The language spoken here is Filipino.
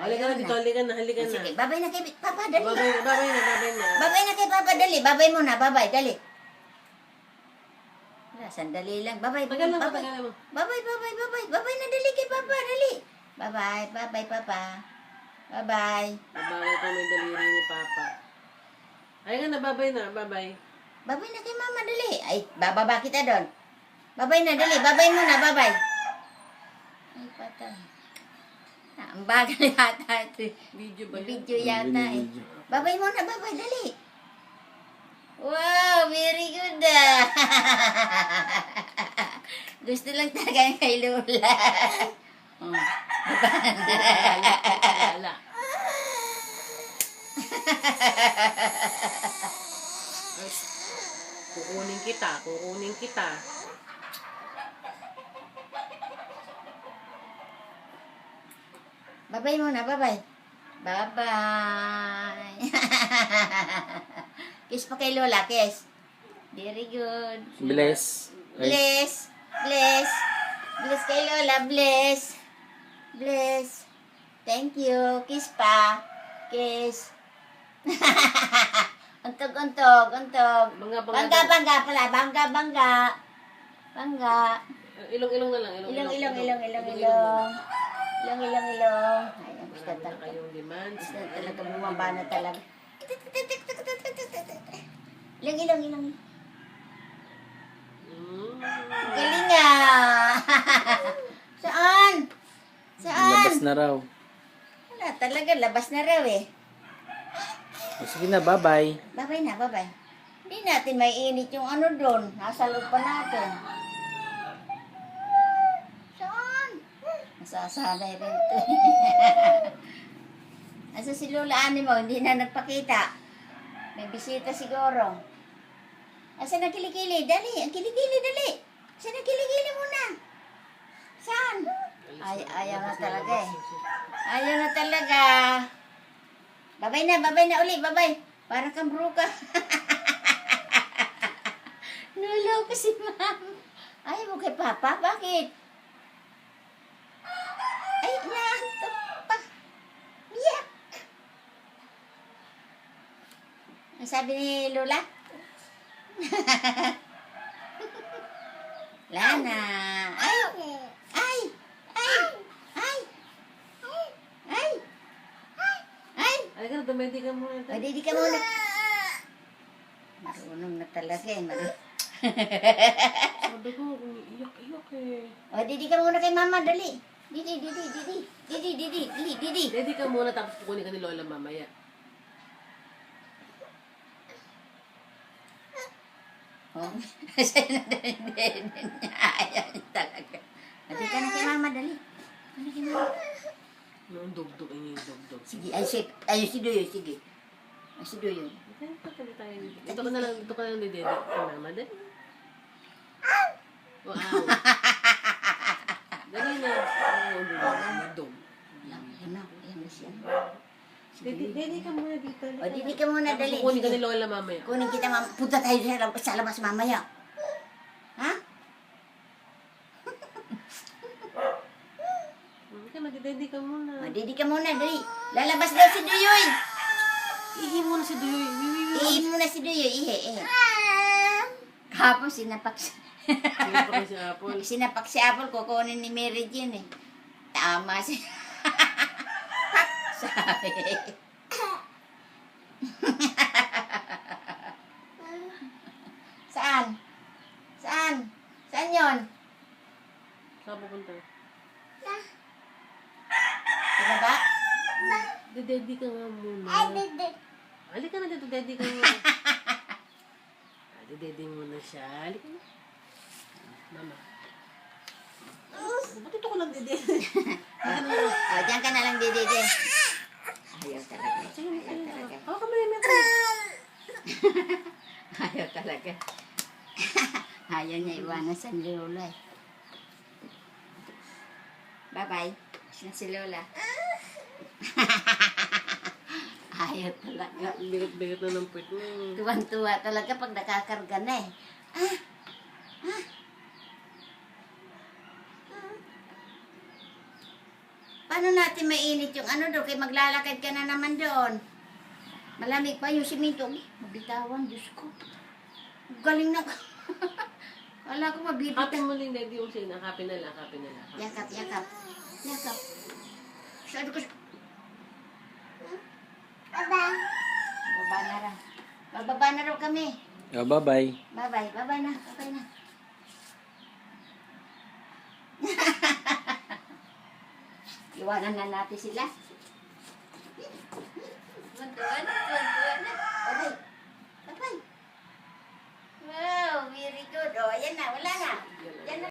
Halika na dito, halika na, halika na. Sige, babay na kay Papa, dali. Babay na, babay na, babay na. Babay na kay Papa, dali. Babay mo na, babay, dali. Sandali lang. Babay, Tagal lang, babay. tagal mo. Babay, babay, babay. Babay na, dali kay Papa, dali. Babay, babay, Papa. Babay. Babay pa may daliri ni Papa. Halika na, babay na, babay. Babay na kay Mama, dali. Ay, bababa kita doon. Babay na, dali. Babay mo na, babay. Ay, patay. Ang bagal yata ito. Video ba yun? Video yata eh. Babay mo na, babay, dali. Wow, very good ah. Gusto lang talaga yung kay Lola. Oh, Wala. Kukunin kita, kukunin kita. Babay mo na, babay. Bye-bye. Kiss pa kay Lola, kiss. Very good. Bless. Bless. Bless. Bless kay Lola, bless. Bless. Thank you. Kiss pa. Kiss. Untog, untog, untog. Bangga, bangga. Bangga, bangga pala. Bangga, bangga. Bangga. Ilong-ilong na lang. Ilong, ilong, ilong, ilong, ilong. Ilong, ilong, ilong. Ayan, gusto Marami na talaga. kayong demands. Gusto talaga bumaba na talaga. Ilong, ilong, ilong. Galing ah. Saan? Saan? Labas na raw. Wala talaga, labas na raw eh. O, sige na, bye-bye. Babay na, babay. Hindi natin may init yung ano doon. Nasa loob pa natin. Saan? Nasasanay rin ito. Asa si Lola Ani mo, hindi na nagpakita. May bisita siguro. Asa na kilikili? Dali, ang kilikili, dali. Asa na kilikili muna? Saan? Ay, ayaw na talaga eh. Ayaw na talaga. Babay na uli, babay. Para kang bruka. Nuloko si Ma'am. Ayaw mo kay Papa, bakit? Ay, naantok pa. Miyak. Ang sabi ni Lola? Lana. Ay. Ay. Ay. Ay. Ay. Ay. Halika na, dumedi ka muna. O, didi ka muna. Marunong na talaga eh. Sabi ko, iyak eh. O, didi ka muna kay Mama, dali. Didi, didi, didi. Didi, didi, didi, didi. Ready ka muna tapos kukunin ka ni Lola mamaya. Oh, sa'yo na dali, ayaw niya talaga. Dali ka na kay Mama, dali. Ano kay Mama? Noong dugdug, ay yung dugdug. Sige, ay si Doyo, sige. Ay si Doyo. Ito ka na lang, ito ka na lang ni Dede. Mama, dali. Wow. Dali na. Dugdug. Yan na siya. Dede ka muna dito. O, didi ka muna, dali. Kukunin ka Sige. ni Lola mamaya. Kunin kita, Mama. Punta tayo sa labas mamaya. Ha? Dede ka muna. O, didi ka muna, dali. Lalabas daw si Doyoy. Ihi muna si Duyoy. Ihi muna si Doyoy, ihe. Kahapon, sinapak siya. Hindi pa kasi Apple. Sinapak si Apple, kukunin ni Mary Jane eh. Tama siya. Sabi. Saan? Saan? Saan yun? Saan pupunta? Sa baba? Dede ka nga muna. Halika na dito, dede ka muna. Dede muna siya. Halika na. Mama. Ba't ito ko lang dede? O, dyan ka na lang, Didi. Ayaw talaga. Ayaw talaga. Ako ka muna ito. Ayaw talaga. Ayaw niya iwanan sa Lola eh. Bye-bye. Si Lola. Ayaw talaga. Bigat-bigat na ng puwit mo. Tuwan-tuwa talaga pag nakakarga na eh. Paano natin mainit yung ano doon? Kaya maglalakad ka na naman doon. Malamig pa yung simento. Mabitawan, Diyos ko. Galing na. Wala ko mabibitaw. Kapin mo lang, Daddy, yung sa'yo. Kapin na lang, kapin na lang. Yakap, yakap. Yakap. Sabi ko sa... Baba na raw. Bababa na raw kami. Oh, bye-bye. Bye-bye. Bye-bye na. Bye-bye na. Iwanan na natin sila. Tuwan-tuwan na. Tuwan-tuwan na. Bye-bye. Bye-bye. Wow, very good. O, ayan na. Wala na. Yan na.